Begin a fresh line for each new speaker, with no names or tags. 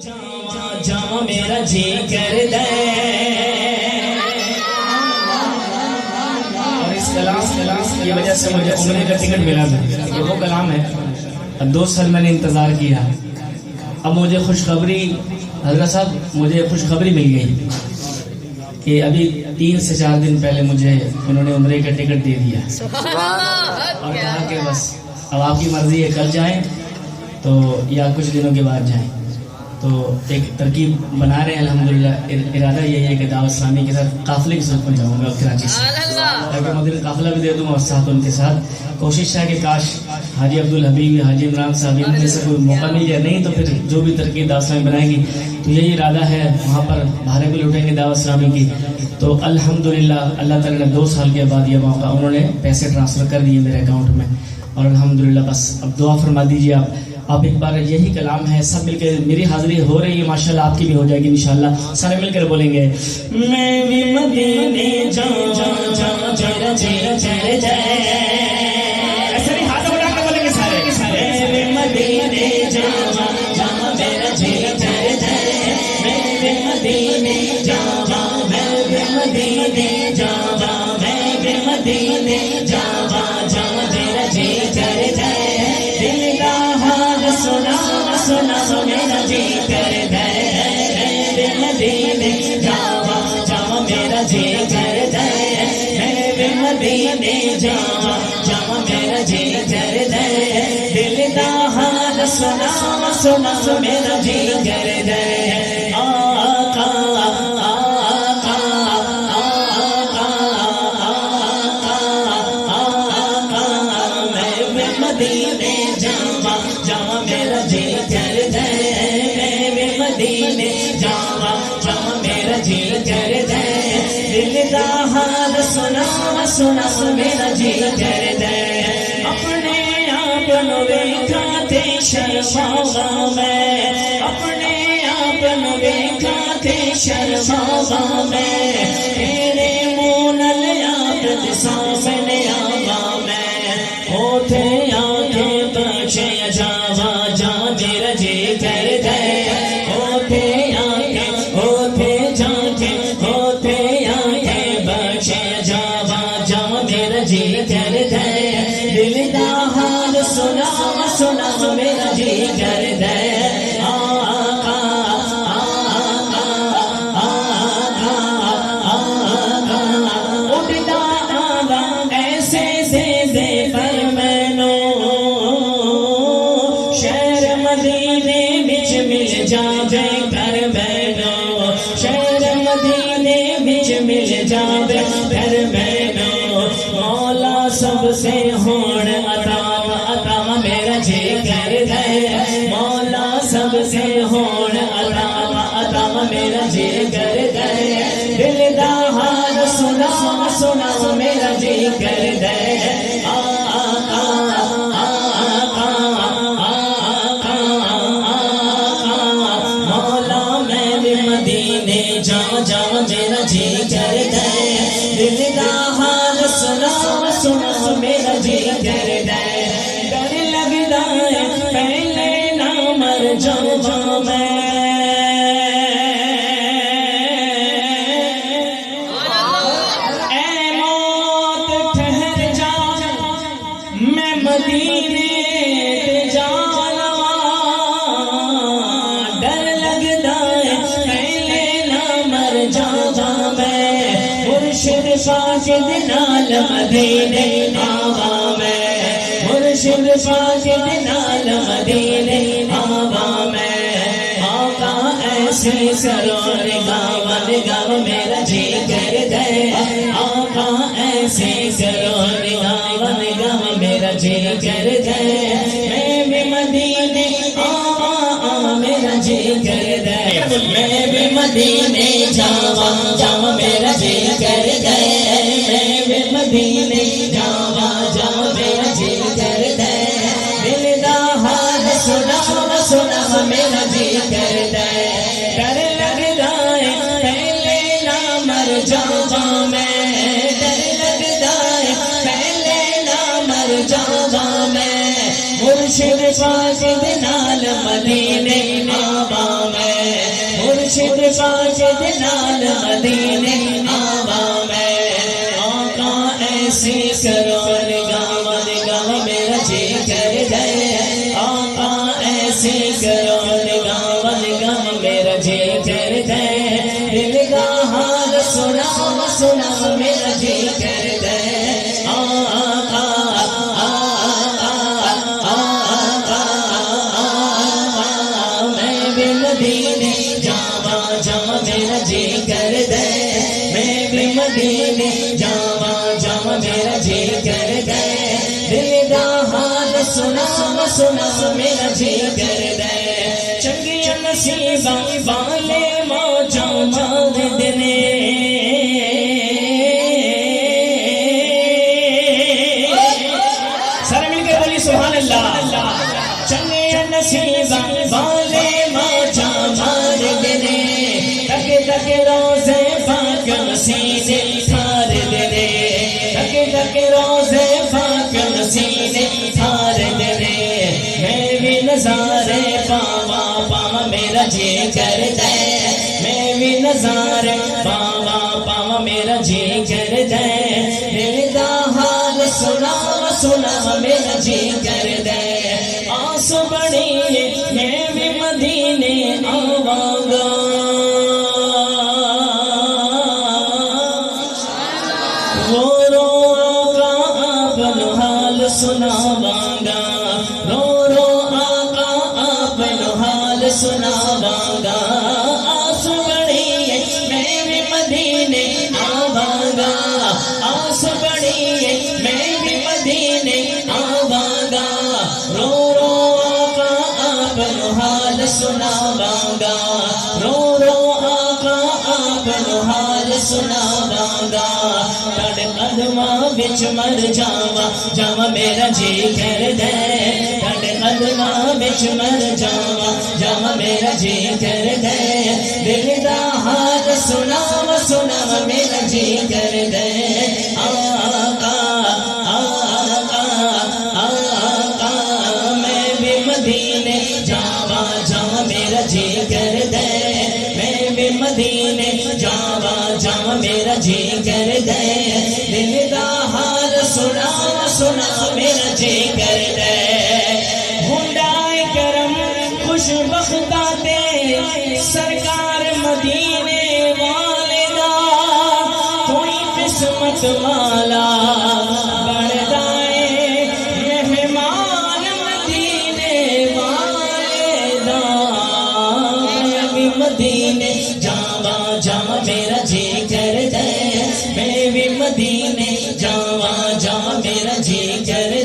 جاواں میرا جی کردا اور اس کلام کی وجہ سے مجھے عمرے کا ٹکٹ ملا تھا. یہ وہ کلام ہے. اب 2 سال میں نے انتظار کیا. اب مجھے خوشخبری حضرت صاحب مجھے خوشخبری مل گئی کہ ابھی 3 سے 4 دن پہلے مجھے انہوں نے عمرے کا ٹکٹ دے دیا اور کہا کہ بس اب آپ کی مرضی ہے کل جائیں تو یا کچھ دنوں کے بعد جائیں. تو ایک ترکیب بنا رہے ہیں الحمدللہ. ارادہ یہی ہے کہ دعوت اسلامی کے ساتھ قافلے کے ساتھ پہنچاؤں گا کراچی سے تاکہ مدین قافلہ بھی دے دوں اور ساتھ ان کے ساتھ کوشش ہے کہ کاش حاجی عبدالحبیب حاجی عمران صاحب ان میں سے کوئی موقع مل جائے. نہیں تو پھر جو بھی ترکیب دعوت اسلامی بنائے گی تو یہی ارادہ ہے وہاں پر بھارے بھی لوٹیں گے دعوت اسلامی کی. تو الحمدللہ اللہ تعالیٰ نے 2 سال کے بعد یہ موقع انہوں نے پیسے ٹرانسفر کر دیے میرے اکاؤنٹ میں اور الحمدللہ بس اب دعا فرما دیجیے آپ ایک بار یہی کلام ہے سب مل کے میری حاضری ہو رہی ہے ماشاءاللہ آپ کی بھی ہو جائے گی انشاءاللہ. سارے مل کر بولیں گے میں بھی مدینے جاؤں میرا جی کردا. ایسے نہیں ہاتھ اٹھا کے بولیں گے سارے میں بھی مدینے جاؤں میرا جی کردا. میں بھی مدینے جاؤں میں بھی مدینے جاؤں میں بھی مدینے جاؤں میرا جی کردا. دل کا حال سنا میرا جی کردا. میں مدینے جاواں میرا جی کردا. میں مدینے جاواں میرا جی کردا. دل کا حال سنا میرا جی کردا. آقا مدینے جاواں میرا جی کردا. میں مدینے جاواں میرا جی کردا. دل دا حال سنا میرا جی کردا. اپنے آپ نو ویکھا تے شرماواں میں. اپنے آپ نو ویکھا تے شرماواں میں. تیرے منہ نال آپ دے سامنے آواں میں. اوتھے بخشے جاواں میرا جی کردا. اوتھے جا کے بخشے جاواں میرا جی کردا. دل دا حال سنا میرا جی کردا. اٹھدا آواں ایسے دے پر مدینے وچ مل جاوے کر بینو. شہر مدینے وچ مل جاوے کر بینو. مولا سب سے ہون عطا میرا جی کردا. مولا سب سے ہون عطا میرا جی کردا. دل دا حال سنا میرا جی کردا. مدینے جاواں میرا جی کردا. دل دا حال سنا میرا جی کردا. ڈر لگدا ہے پہلے نہ مر جاواں میں. اے موت ٹھہر جا میں مدینے تے جاواں. ڈر لگدا ہے پہلے نہ مر جاواں میں. مرشد پاک دے نال مدینے آواں میں. مرشد پاک دے نال مدینے آواں میں. آقا ایسے سرور گاواں میرا جی کردا. آقا ایسے سرور گاواں میرا جی کردا. میں بھی مدینے آواں میرا جی کردا. میں بھی مدینے جاواں میرا جی کردا. میں بھی مدینے جاواں میرا جی کردا. دل دا حال سنا میرا جی کردا. ڈر لگدا ہے پہلے نہ مر جاواں میں. ڈر لگدا ہے پہلے نہ مر جاواں میں. مرشد پاک دے نال مدینے آواں میں. پاک دے نال مدینے آوا میں آقا ایسی کرو گاواں گاواں میرا جی کر دے آقا ایسی کرو گاواں گاواں میرا جی کر دے دل دا حال سنا سنا میرا جی کر دے آقا میں بھی مدینے جاواں جاواں میرا جی کر دے میں بھی مدینے جاواں جاواں میرا جی کر دے دل دا حال سنا سنا میرا جی کر دے چنگیاں نصیباں والے موجاں ماندے نے سارے مل کے بولی سبحان اللہ چنگیاں نصیباں والے موجاں ماندے نے تک تک روزے پاک مسینے ٹھار دے نے تک تک روزے پاک مسینے ٹھار دے نے میں بھی نظارے پاواں پاواں میرا جی کر دے میں بھی نظارے پاواں پاواں میرا جی کر دے دل دا حال سنا سنا میرا جی کر دے آس بڑی میں بھی مدینے آواں گا رو رو آقا اپنا حال سناواں گا رو رو آقا اپنا حال سناواں گا آس بڑی میں بھی مدینے آواں گا آس بڑی میں بھی مدینے آواں گا رو رو آقا اپنا حال سناواں گا رو رو آقا اپنا حال سناواں گا تڑ قدماں وچ مر جاواں جاواں میرا جی کر دے تڑ قدماں وچ مر جاواں جاواں میرا جی کر دے دل دا حال سنا سنا میرا جی کر دے آقا آقا آقا میں بھی مدینے جاواں جاواں میرا جی کر دے میں بھی مدینے جاواں جاواں میرا جی کر دے دل دا حال سنا سنا میرا جی کر دے ہنڈائے کرم خوش بختہ دے سرکار مدینے والے دا کوئی قسمت والا بڑھتا ہے مہمان مدینے والے دا میں بھی مدینے جاواں جاواں میرا جی کر دے میں بھی مدینے جاواں جاواں میرا جی کر